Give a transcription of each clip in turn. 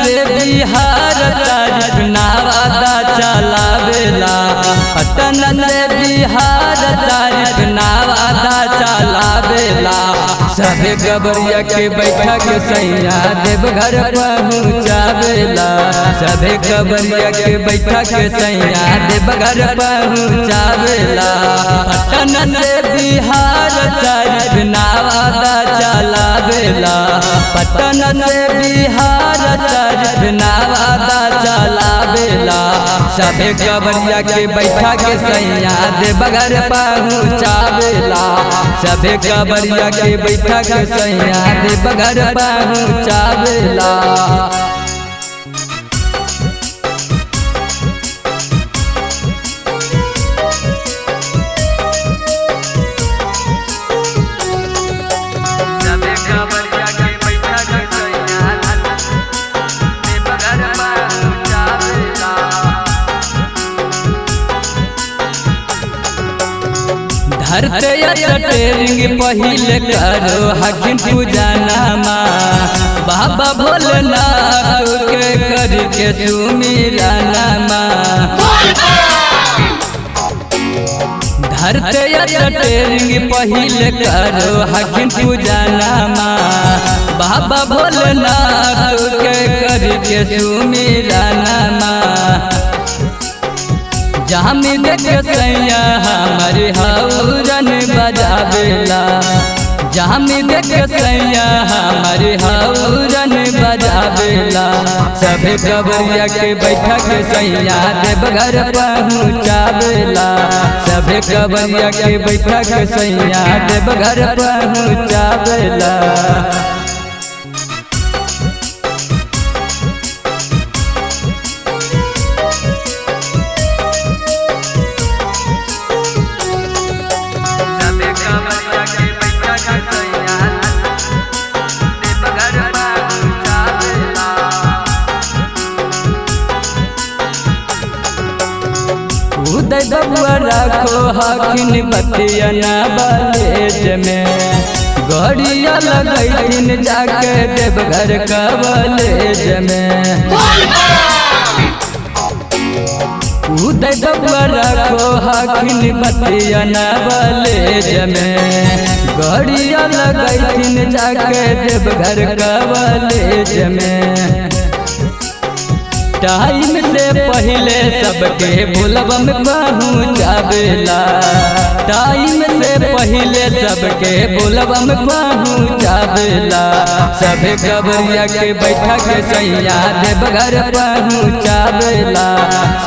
से बिहार सारी नावादा चलावेला, पटन से बिहार सारी नावादा चलावेला। सभे गबरिया के बैठा के सैया देवघर पहुँचावेला, सभे गबरिया के बैठा के सैया देवघर पहुँचावेला। पटन से बिहार सारी नावादा चलावेला, पटन से बिहार सारी नावादा चलावेला। सभे गबरिया के बैठा के सैया देवघर पहुँचावेला, सभे गबरिया के बैठा के सैया देवघर पहुँचावेला। धरते टेरिंग पहिले करो हकिन पूजनमा, बाबा भोलेनाथ के करके सुमिरनमा। धरते टेरिंग पहिले करो हकिन पूजनमा, बाबा भोलेनाथ के करके सुमिरनमा। जहाँ में देख सैया हमारे हौरन बजावेला, जहाँ में देख सैया हमारे हौरन बजावेला। सभे गबरिया के बैठा के सैया देवघर पहुँचावेला, सभे गबरिया के बैठा के सैया देवघर पहुँचावेला। उदय बबुआ रखो हकिन बतियना बालेज में, गड़िया लगैथिन जाके देवघर कवलेज में। उदय बबुआ रखो हकिन बतियना बालेज में, गड़िया लगैथिन जाके देवघर कवलेज में। टाइम से पहले सबके भोलबम पहुँचावेला, टाइम से पहले सबके भोलबम पहुँचावेला। सभे गबरिया के बैठा के सैया देवघर पहुँचावेला,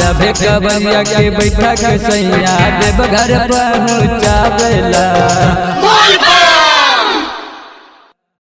सभे गबरिया के बैठा के सैया देवघर पहुँचावेला।